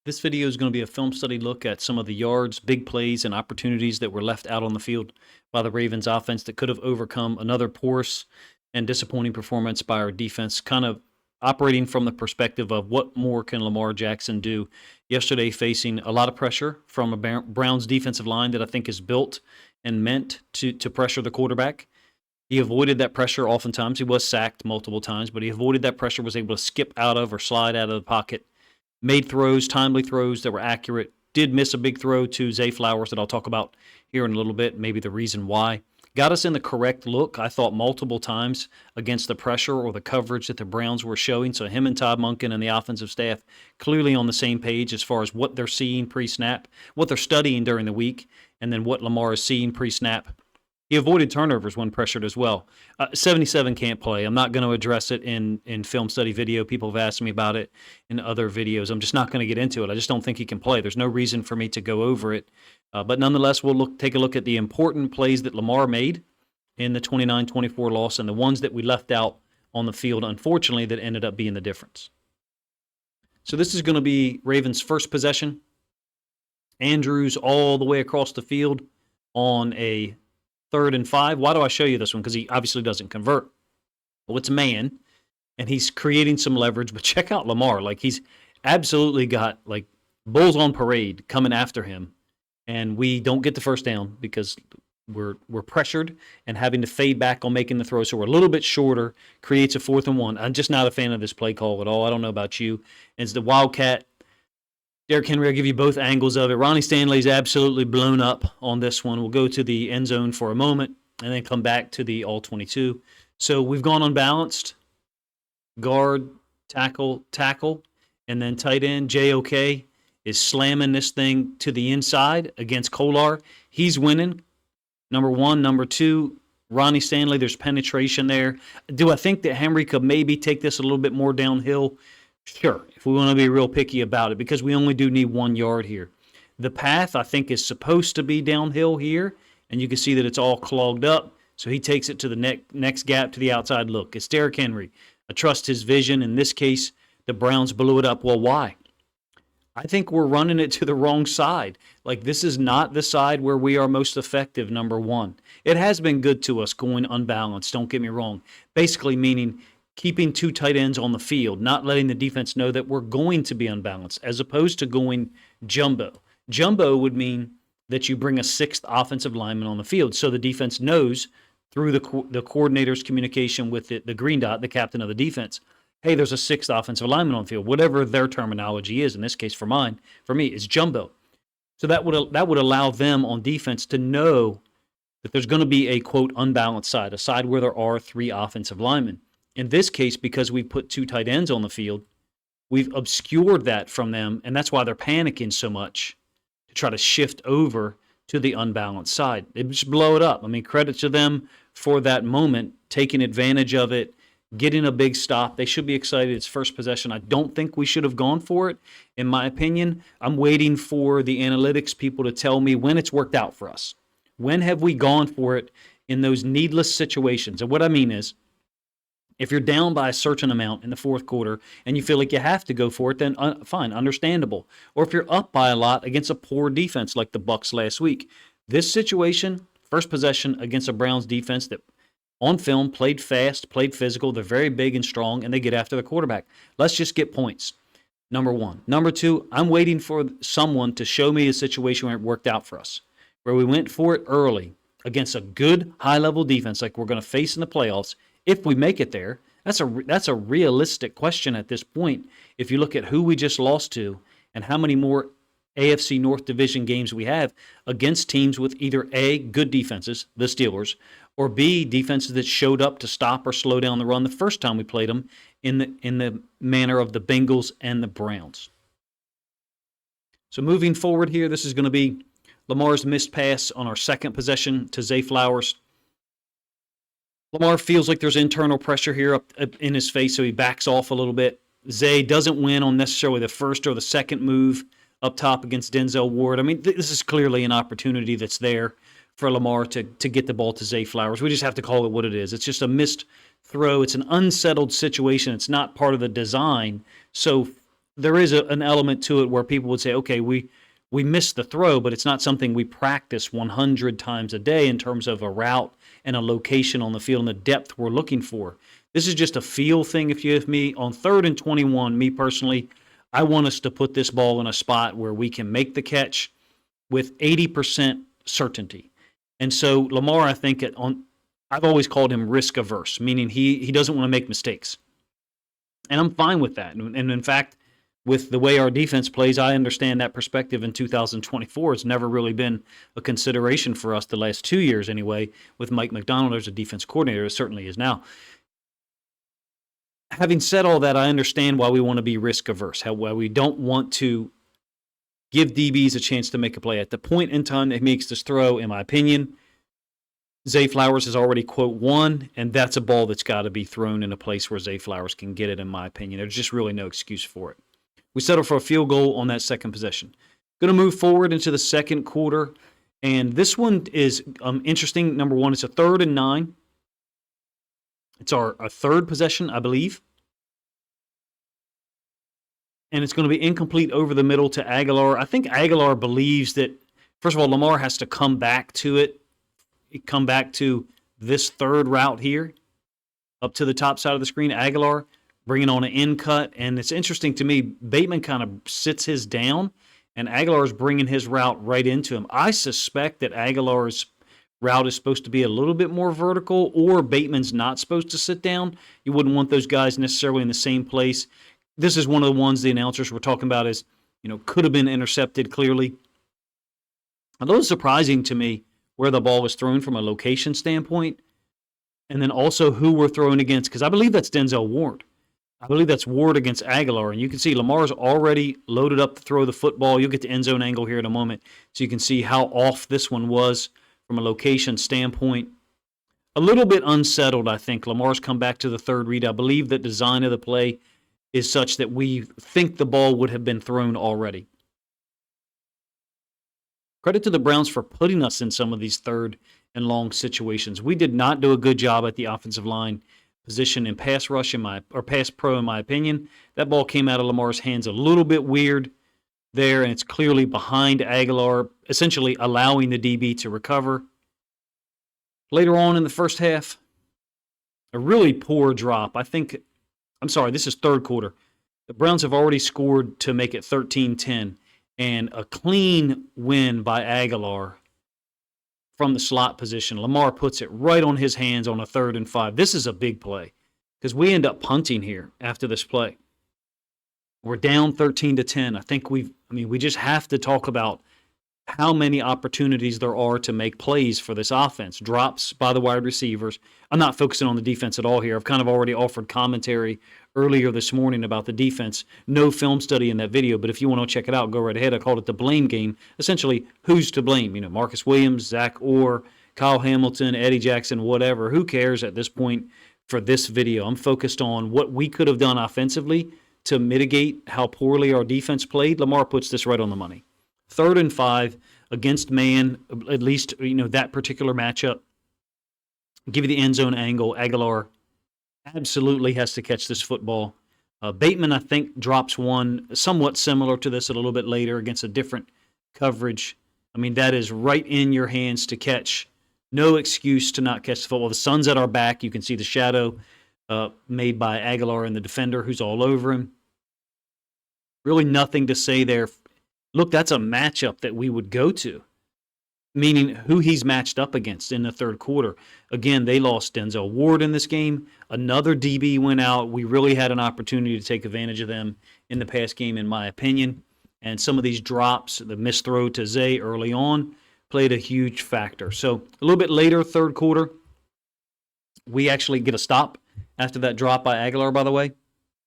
This video is going to be a film study look at some of the yards, big plays, and opportunities that were left out on the field by the Ravens offense that could have overcome another porous and disappointing performance by our defense, kind of operating from the perspective of what more can Lamar Jackson do yesterday, facing a lot of pressure from a Browns defensive line that I think is built and meant to pressure the quarterback. He avoided that pressure oftentimes. He was sacked multiple times, but he avoided that pressure, was able to skip out of or slide out of the pocket, made throws, timely throws that were accurate, did miss a big throw to Zay Flowers that I'll talk about here in a little bit, maybe the reason why. Got us in the correct look, I thought, multiple times against the pressure or the coverage that the Browns were showing. So him and Todd Monken and the offensive staff clearly on the same page as far as what they're seeing pre-snap, what they're studying during the week, and then what Lamar is seeing pre-snap. He avoided turnovers when pressured as well. 77 can't play. I'm not going to address it in film study video. People have asked me about it in other videos. I'm just not going to get into it. I just don't think he can play. There's no reason for me to go over it. But nonetheless, we'll take a look at the important plays that Lamar made in the 29-24 loss and the ones that we left out on the field, unfortunately, that ended up being the difference. So this is going to be Ravens' first possession. Andrews all the way across the field on a 3rd and 5. Why do I show you this one? Because he obviously doesn't convert. Well, it's man, and he's creating some leverage. But check out Lamar. Like, he's absolutely got, like, bulls on parade coming after him. And we don't get the first down because we're pressured and having to fade back on making the throw. So we're a little bit shorter, creates a 4th and 1. I'm just not a fan of this play call at all. I don't know about you. And it's the Wildcat. Derrick Henry, I'll give you both angles of it. Ronnie Stanley's absolutely blown up on this one. We'll go to the end zone for a moment and then come back to the all-22. So we've gone unbalanced. Guard, tackle, and then tight end. JOK is slamming this thing to the inside against Kolar. He's winning. Number 1. Number 2, Ronnie Stanley, there's penetration there. Do I think that Henry could maybe take this a little bit more downhill? Sure, if we want to be real picky about it, because we only do need 1 yard here. The path, I think, is supposed to be downhill here, and you can see that it's all clogged up. So he takes it to the next gap to the outside. Look, it's Derrick Henry. I trust his vision. In this case, the Browns blew it up. Well, why? I think we're running it to the wrong side. Like, this is not the side where we are most effective, number 1. It has been good to us going unbalanced, don't get me wrong. Basically meaning keeping 2 tight ends on the field, not letting the defense know that we're going to be unbalanced, as opposed to going jumbo. Jumbo would mean that you bring a 6th offensive lineman on the field, so the defense knows through the coordinator's communication with the green dot, the captain of the defense, hey, there's a 6th offensive lineman on the field, whatever their terminology is. In this case, for me, it's jumbo. So that would allow them on defense to know that there's going to be a, quote, unbalanced side, a side where there are 3 offensive linemen. In this case, because we put 2 tight ends on the field, we've obscured that from them, and that's why they're panicking so much to try to shift over to the unbalanced side. They just blow it up. I mean, credit to them for that moment, taking advantage of it, getting a big stop. They should be excited. It's first possession. I don't think we should have gone for it, in my opinion. I'm waiting for the analytics people to tell me when it's worked out for us. When have we gone for it in those needless situations? And what I mean is, if you're down by a certain amount in the 4th quarter and you feel like you have to go for it, then fine, understandable. Or if you're up by a lot against a poor defense like the Bucs last week. This situation, first possession against a Browns defense that on film played fast, played physical, they're very big and strong, and they get after the quarterback. Let's just get points, number 1. Number 2, I'm waiting for someone to show me a situation where it worked out for us, where we went for it early against a good high-level defense like we're going to face in the playoffs. If we make it there, that's a realistic question at this point. If you look at who we just lost to and how many more AFC North Division games we have against teams with either A, good defenses, the Steelers, or B, defenses that showed up to stop or slow down the run the first time we played them in the manner of the Bengals and the Browns. So moving forward here, this is going to be Lamar's missed pass on our 2nd possession to Zay Flowers. Lamar feels like there's internal pressure here up in his face, so he backs off a little bit. Zay doesn't win on necessarily the first or the second move up top against Denzel Ward. I mean, this is clearly an opportunity that's there for Lamar to get the ball to Zay Flowers. We just have to call it what it is. It's just a missed throw. It's an unsettled situation. It's not part of the design. So there is an element to it where people would say, okay, we missed the throw, but it's not something we practice 100 times a day in terms of a route and a location on the field and the depth we're looking for. This is just a feel thing, if you have me. On 3rd and 21, me personally, I want us to put this ball in a spot where we can make the catch with 80% certainty. And so Lamar, I think, I've always called him risk averse, meaning he doesn't want to make mistakes. And I'm fine with that. And in fact, with the way our defense plays, I understand that perspective in 2024. It's never really been a consideration for us the last 2 years anyway, with Mike McDonald as a defense coordinator. It certainly is now. Having said all that, I understand why we want to be risk averse, why we don't want to give DBs a chance to make a play. At the point in time that he makes this throw, in my opinion, Zay Flowers has already, quote, won, and that's a ball that's got to be thrown in a place where Zay Flowers can get it, in my opinion. There's just really no excuse for it. We settle for a field goal on that second possession. Going to move forward into the second quarter, and this one is interesting. Number one, it's a 3rd and 9. It's our third possession, I believe. And it's going to be incomplete over the middle to Aguilar. I think Aguilar believes that, first of all, Lamar has to come back to it, come back to this third route here, up to the top side of the screen. Aguilar bringing on an in cut. And it's interesting to me, Bateman kind of sits his down, and Aguilar's bringing his route right into him. I suspect that Aguilar's route is supposed to be a little bit more vertical, or Bateman's not supposed to sit down. You wouldn't want those guys necessarily in the same place. This is one of the ones the announcers were talking about as, could have been intercepted clearly. A little surprising to me where the ball was thrown from a location standpoint, and then also who we're throwing against, because I believe that's Denzel Ward. I believe that's Ward against Aguilar, and you can see Lamar's already loaded up to throw the football. You'll get the end zone angle here in a moment, so you can see how off this one was from a location standpoint. A little bit unsettled, I think. Lamar's come back to the third read. I believe the design of the play is such that we think the ball would have been thrown already. Credit to the Browns for putting us in some of these 3rd and long situations. We did not do a good job at the offensive line position in pass rush, pass pro, in my opinion. That ball came out of Lamar's hands a little bit weird there, and it's clearly behind Aguilar, essentially allowing the DB to recover. Later on in the first half, a really poor drop. This is third quarter. The Browns have already scored to make it 13-10, and a clean win by Aguilar from the slot position. Lamar puts it right on his hands on a 3rd and 5. This is a big play because we end up punting here after this play. We're down 13-10. I think we just have to talk about how many opportunities there are to make plays for this offense. Drops by the wide receivers. I'm not focusing on the defense at all here. I've kind of already offered commentary earlier this morning about the defense. No film study in that video, but if you want to check it out, go right ahead. I called it the blame game. Essentially, who's to blame? Marcus Williams, Zach Orr, Kyle Hamilton, Eddie Jackson, whatever. Who cares at this point for this video? I'm focused on what we could have done offensively to mitigate how poorly our defense played. Lamar puts this right on the money. 3rd and 5 against man, at least, that particular matchup. Give you the end zone angle. Aguilar absolutely has to catch this football. Bateman, I think, drops one somewhat similar to this a little bit later against a different coverage. That is right in your hands to catch. No excuse to not catch the football. The sun's at our back. You can see the shadow made by Aguilar and the defender who's all over him. Really nothing to say there. Look, that's a matchup that we would go to, meaning who he's matched up against in the third quarter. Again, they lost Denzel Ward in this game. Another DB went out. We really had an opportunity to take advantage of them in the past game, in my opinion. And some of these drops, the missed throw to Zay early on, played a huge factor. So a little bit later, third quarter, we actually get a stop after that drop by Aguilar, by the way.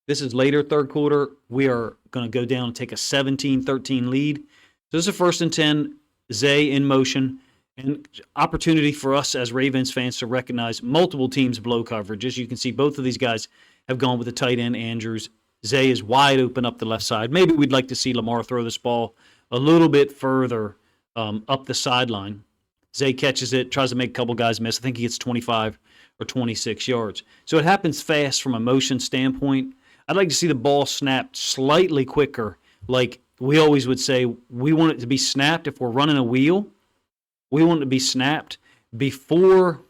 This is later, third quarter. We are going to go down and take a 17-13 lead. So this is a 1st and 10, Zay in motion, and opportunity for us as Ravens fans to recognize multiple teams blow coverage. As you can see, both of these guys have gone with the tight end, Andrews. Zay is wide open up the left side. Maybe we'd like to see Lamar throw this ball a little bit further up the sideline. Zay catches it, tries to make a couple guys miss. I think he gets 25 or 26 yards. So it happens fast from a motion standpoint. I'd like to see the ball snapped slightly quicker. Like we always would say, we want it to be snapped if we're running a wheel. We want it to be snapped before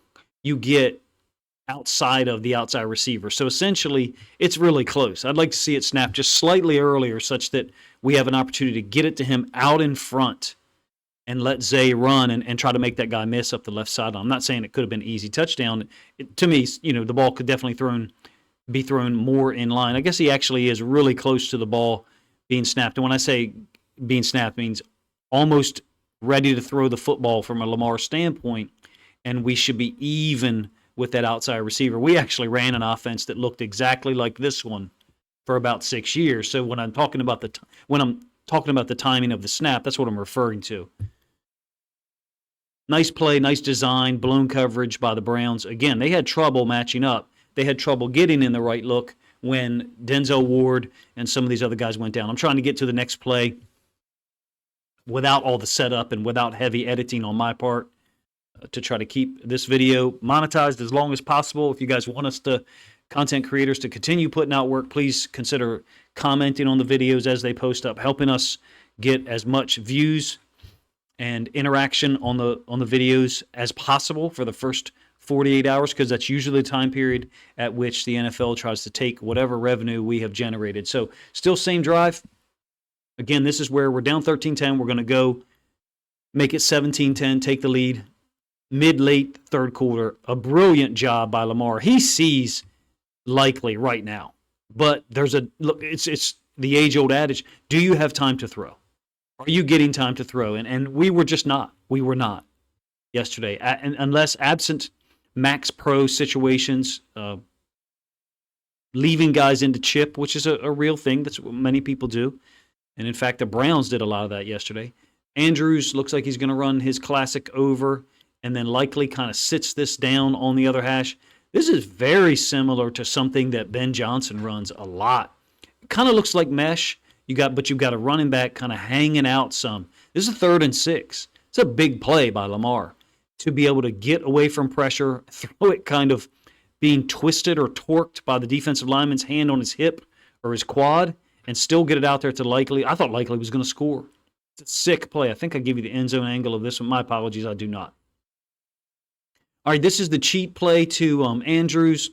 you get outside of the outside receiver. So essentially, it's really close. I'd like to see it snapped just slightly earlier such that we have an opportunity to get it to him out in front and let Zay run and try to make that guy miss up the left sideline. I'm not saying it could have been an easy touchdown. To me, the ball could definitely be thrown more in line. I guess he actually is really close to the ball being snapped. And when I say being snapped, means almost ready to throw the football from a Lamar standpoint, and we should be even with that outside receiver. We actually ran an offense that looked exactly like this one for about 6 years. So when I'm talking about the timing of the snap, that's what I'm referring to. Nice play, nice design, blown coverage by the Browns. Again, they had trouble matching up. They had trouble getting in the right look when Denzel Ward and some of these other guys went down. I'm trying to get to the next play without all the setup and without heavy editing on my part to try to keep this video monetized as long as possible. If you guys want us to, content creators, to continue putting out work, please consider commenting on the videos as they post up, helping us get as much views and interaction on the videos as possible for the first 48 hours, because that's usually the time period at which the NFL tries to take whatever revenue we have generated. So still same drive. Again, this is where we're down 13-10. We're going to go make it 17-10, take the lead. Mid-late third quarter, a brilliant job by Lamar. He sees likely right now, but it's the age-old adage, do you have time to throw? Are you getting time to throw? And we were just not. We were not yesterday. And unless absent max pro situations, leaving guys into chip, which is a real thing. That's what many people do. And in fact, the Browns did a lot of that yesterday. Andrews looks like he's going to run his classic over and then likely kind of sits this down on the other hash. This is very similar to something that Ben Johnson runs a lot. It kind of looks like mesh. But you've got a running back kind of hanging out some. This is 3rd and 6. It's a big play by Lamar to be able to get away from pressure, throw it kind of being twisted or torqued by the defensive lineman's hand on his hip or his quad, and still get it out there to Likely. I thought Likely was going to score. It's a sick play. I think I give you the end zone angle of this one. My apologies, I do not. All right, this is the cheat play to Andrews.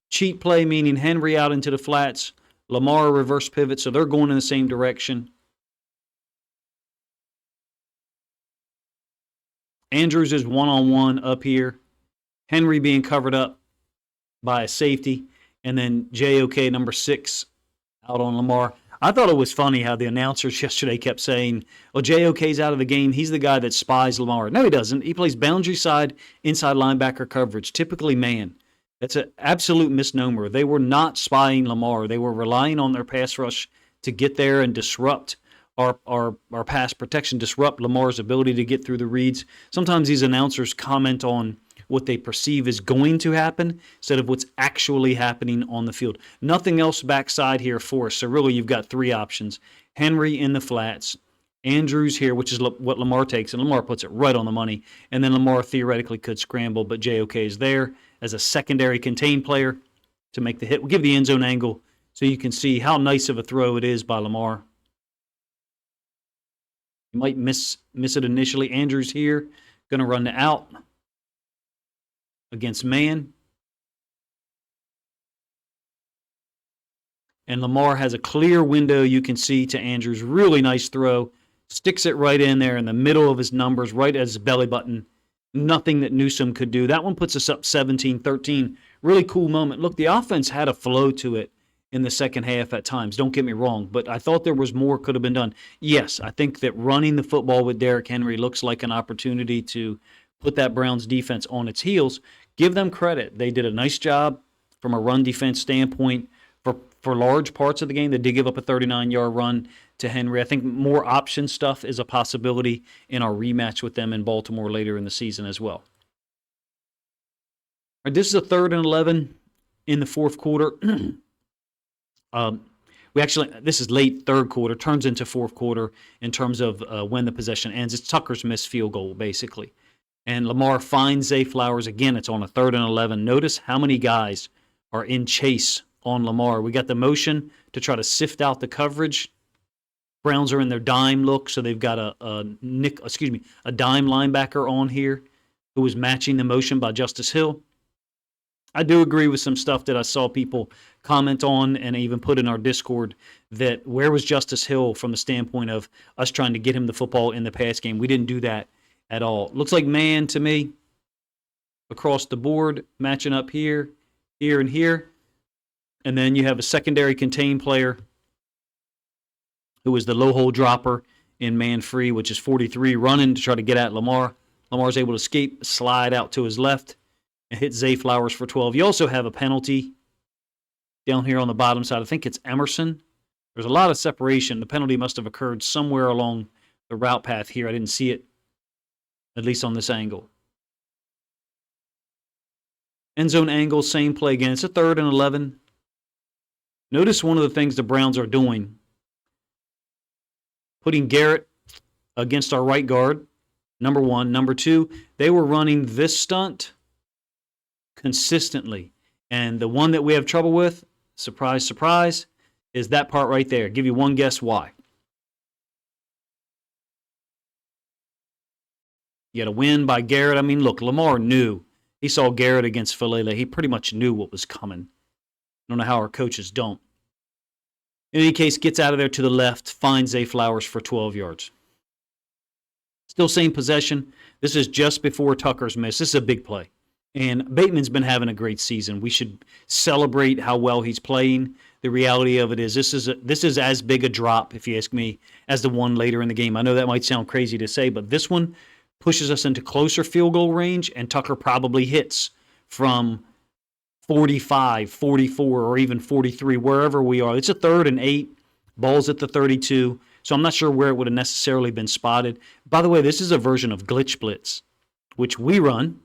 Cheat play meaning Henry out into the flats. Lamar reverse pivot, so they're going in the same direction. Andrews is one-on-one up here. Henry being covered up by a safety. And then JOK, number 6, out on Lamar. I thought it was funny how the announcers yesterday kept saying, well, JOK's out of the game. He's the guy that spies Lamar. No, he doesn't. He plays boundary side, inside linebacker coverage, typically man. That's an absolute misnomer. They were not spying Lamar. They were relying on their pass rush to get there and disrupt our pass protection, disrupt Lamar's ability to get through the reads. Sometimes these announcers comment on what they perceive is going to happen instead of what's actually happening on the field. Nothing else backside here for us. So really you've got 3 options. Henry in the flats, Andrews here, which is what Lamar takes, and Lamar puts it right on the money. And then Lamar theoretically could scramble, but JOK is there as a secondary contained player to make the hit. We'll give the end zone angle so you can see how nice of a throw it is by Lamar. You might miss it initially. Andrews here, going to run the out against man. And Lamar has a clear window you can see to Andrews. Really nice throw. Sticks it right in there in the middle of his numbers, right at his belly button. Nothing that Newsome could do. That one puts us up 17-13. Really cool moment. Look, the offense had a flow to it in the second half at times. Don't get me wrong, but I thought there was more could have been done. Yes, I think that running the football with Derrick Henry looks like an opportunity to put that Browns defense on its heels. Give them credit. They did a nice job from a run defense standpoint for large parts of the game. They did give up a 39-yard run to Henry. I think more option stuff is a possibility in our rematch with them in Baltimore later in the season as well. All right, this is a 3rd and 11 in the fourth quarter. This is late third quarter, turns into fourth quarter in terms of when the possession ends. It's Tucker's missed field goal, basically. And Lamar finds Zay Flowers. Again, it's on a 3rd and 11. Notice how many guys are in chase on Lamar. We got the motion to try to sift out the coverage. Browns are in their dime look, so they've got a dime linebacker on here who was matching the motion by Justice Hill. I do agree with some stuff that I saw people comment on and even put in our Discord that where was Justice Hill from the standpoint of us trying to get him the football in the pass game? We didn't do that at all. Looks like man to me across the board, matching up here, here, and here. And then you have a secondary contained player who is the low hole dropper in man free, which is 43, running to try to get at Lamar. Lamar's able to escape, slide out to his left, and hit Zay Flowers for 12. You also have a penalty down here on the bottom side. I think it's Emerson. There's a lot of separation. The penalty must have occurred somewhere along the route path here. I didn't see it, at least on this angle. End zone angle, same play again. It's a 3rd and 11. Notice one of the things the Browns are doing. Putting Garrett against our right guard, number one. Number two, they were running this stunt consistently. And the one that we have trouble with, surprise, surprise, is that part right there. Give you one guess why. You got a win by Garrett. I mean, look, Lamar knew. He saw Garrett against Falele. He pretty much knew what was coming. I don't know how our coaches don't. In any case, gets out of there to the left, finds Zay Flowers for 12 yards. Still same possession. This is just before Tucker's miss. This is a big play. And Bateman's been having a great season. We should celebrate how well he's playing. The reality of it is this is as big a drop, if you ask me, as the one later in the game. I know that might sound crazy to say, but this one pushes us into closer field goal range, and Tucker probably hits from 45, 44, or even 43, wherever we are. It's a 3rd and 8. Ball's at the 32. So I'm not sure where it would have necessarily been spotted. By the way, this is a version of glitch blitz, which we run.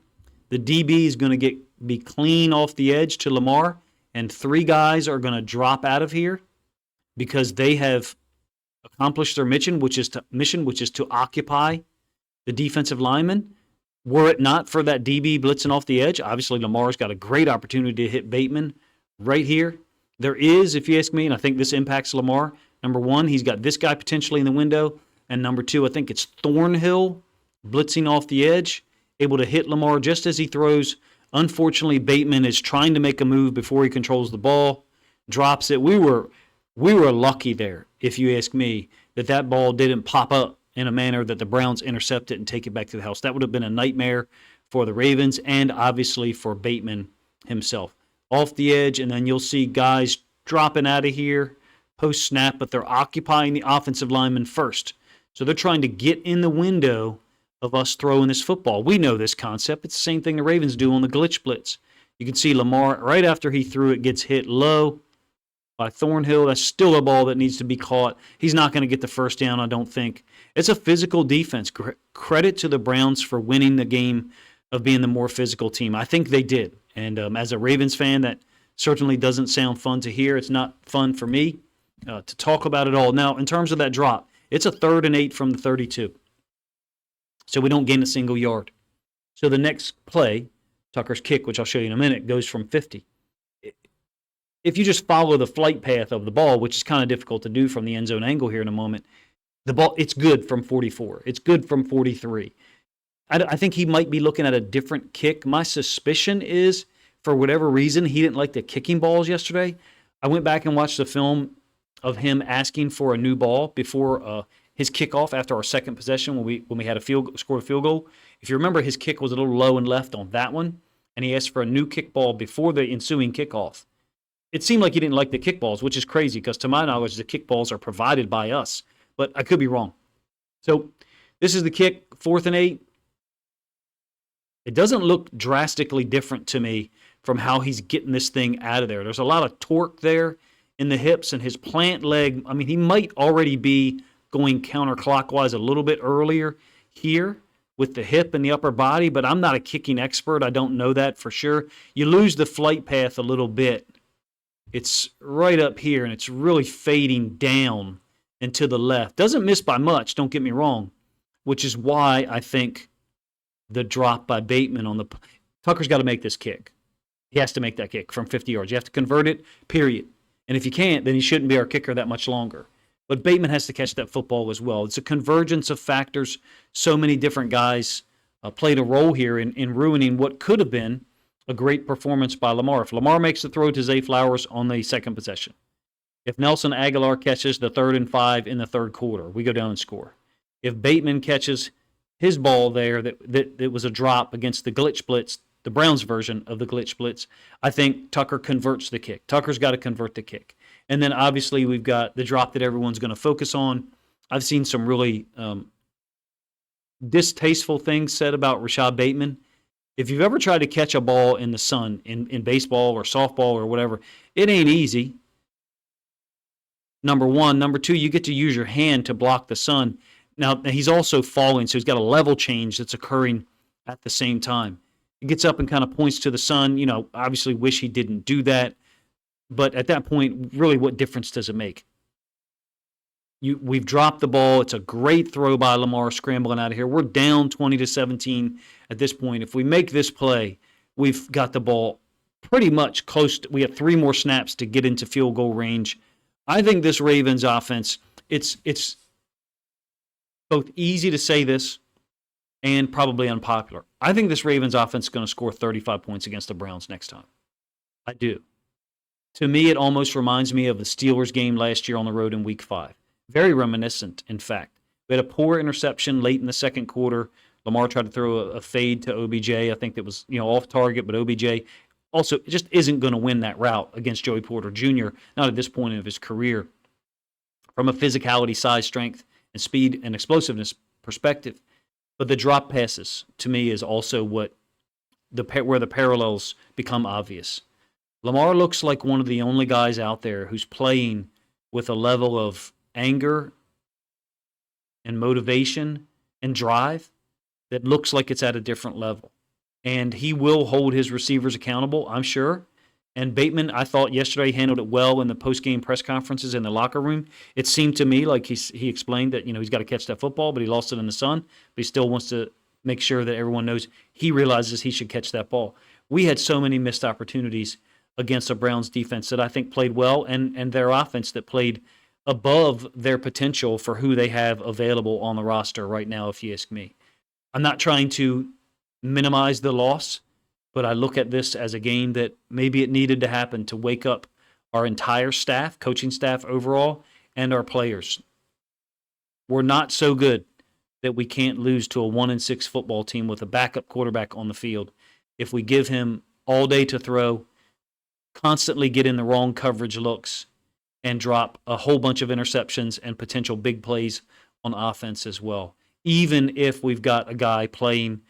The DB is going to be clean off the edge to Lamar, and 3 guys are going to drop out of here because they have accomplished their mission, which is to occupy the defensive lineman. Were it not for that DB blitzing off the edge, obviously Lamar's got a great opportunity to hit Bateman right here. There is, if you ask me, and I think this impacts Lamar, number one, he's got this guy potentially in the window, and number two, I think it's Thornhill blitzing off the edge, able to hit Lamar just as he throws. Unfortunately, Bateman is trying to make a move before he controls the ball, drops it. We were lucky there, if you ask me, that ball didn't pop up in a manner that the Browns intercept it and take it back to the house. That would have been a nightmare for the Ravens and obviously for Bateman himself. Off the edge, and then you'll see guys dropping out of here post-snap, but they're occupying the offensive lineman first. So they're trying to get in the window of us throwing this football. We know this concept. It's the same thing the Ravens do on the glitch blitz. You can see Lamar, right after he threw it, gets hit low by Thornhill. That's still a ball that needs to be caught. He's not going to get the first down, I don't think. It's a physical defense. Credit to the Browns for winning the game of being the more physical team. I think they did. And as a Ravens fan, that certainly doesn't sound fun to hear. It's not fun for me to talk about it all. Now, in terms of that drop, it's a 3rd and 8 from the 32. So we don't gain a single yard. So the next play, Tucker's kick, which I'll show you in a minute, goes from 50. If you just follow the flight path of the ball, which is kind of difficult to do from the end zone angle here in a moment, the ball, it's good from 44. It's good from 43. I think he might be looking at a different kick. My suspicion is, for whatever reason, he didn't like the kicking balls yesterday. I went back and watched the film of him asking for a new ball before his kickoff after our second possession when we had scored a field goal. If you remember, his kick was a little low and left on that one, and he asked for a new kick ball before the ensuing kickoff. It seemed like he didn't like the kickballs, which is crazy because to my knowledge, the kickballs are provided by us, but I could be wrong. So this is the kick, 4th and 8. It doesn't look drastically different to me from how he's getting this thing out of there. There's a lot of torque there in the hips, and his plant leg, I mean, he might already be going counterclockwise a little bit earlier here with the hip and the upper body, but I'm not a kicking expert. I don't know that for sure. You lose the flight path a little bit. It's right up here, and it's really fading down and to the left. Doesn't miss by much, don't get me wrong, which is why I think the drop by Bateman on the Tucker's got to make this kick. He has to make that kick from 50 yards. You have to convert it, period. And if you can't, then he shouldn't be our kicker that much longer. But Bateman has to catch that football as well. It's a convergence of factors. So many different guys played a role here in ruining what could have been a great performance by Lamar. If Lamar makes the throw to Zay Flowers on the second possession, if Nelson Aguilar catches the 3rd and 5 in the third quarter, we go down and score. If Bateman catches his ball there that was a drop against the glitch blitz, the Browns version of the glitch blitz, I think Tucker converts the kick. Tucker's got to convert the kick. And then obviously we've got the drop that everyone's going to focus on. I've seen some really distasteful things said about Rashad Bateman. If you've ever tried to catch a ball in the sun in baseball or softball or whatever, it ain't easy. Number one. Number two, you get to use your hand to block the sun. Now, he's also falling, so he's got a level change that's occurring at the same time. He gets up and kind of points to the sun. You know, obviously wish he didn't do that. But at that point, really, what difference does it make? We've dropped the ball. It's a great throw by Lamar scrambling out of here. We're down 20-17 at this point. If we make this play, we've got the ball pretty much close. We have 3 more snaps to get into field goal range. I think this Ravens offense, it's both easy to say this and probably unpopular. I think this Ravens offense is going to score 35 points against the Browns next time. I do. To me, it almost reminds me of the Steelers game last year on the road in Week 5. Very reminiscent, in fact. We had a poor interception late in the second quarter. Lamar tried to throw a fade to OBJ. I think that was off target, but OBJ also just isn't going to win that route against Joey Porter Jr., not at this point of his career. From a physicality, size, strength, and speed and explosiveness perspective. But the drop passes, to me, is also where the parallels become obvious. Lamar looks like one of the only guys out there who's playing with a level of anger and motivation and drive that looks like it's at a different level. And he will hold his receivers accountable, I'm sure. And Bateman, I thought yesterday, handled it well in the post-game press conferences in the locker room. It seemed to me like he explained that he's got to catch that football, but he lost it in the sun. But he still wants to make sure that everyone knows he realizes he should catch that ball. We had so many missed opportunities against a Browns defense that I think played well, and their offense that played above their potential for who they have available on the roster right now, if you ask me. I'm not trying to minimize the loss, but I look at this as a game that maybe it needed to happen to wake up our entire staff, coaching staff overall, and our players. We're not so good that we can't lose to a 1-6 football team with a backup quarterback on the field if we give him all day to throw, constantly get in the wrong coverage looks, and drop a whole bunch of interceptions and potential big plays on offense as well. Even if we've got a guy playing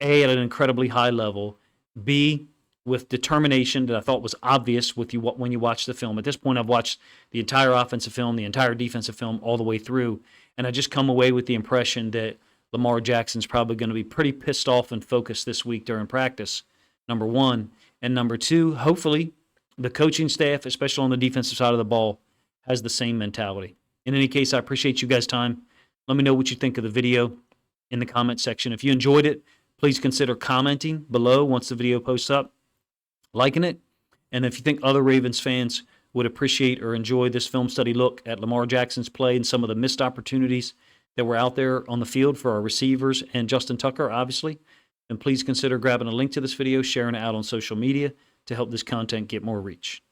A, at an incredibly high level, B, with determination that I thought was obvious with you when you watch the film. At this point, I've watched the entire offensive film, the entire defensive film, all the way through, and I just come away with the impression that Lamar Jackson's probably going to be pretty pissed off and focused this week during practice, number one. And number two, hopefully, the coaching staff, especially on the defensive side of the ball, has the same mentality. In any case, I appreciate you guys' time. Let me know what you think of the video in the comment section. If you enjoyed it, please consider commenting below once the video posts up, liking it. And if you think other Ravens fans would appreciate or enjoy this film study look at Lamar Jackson's play and some of the missed opportunities that were out there on the field for our receivers and Justin Tucker, obviously, then please consider grabbing a link to this video, sharing it out on social media to help this content get more reach.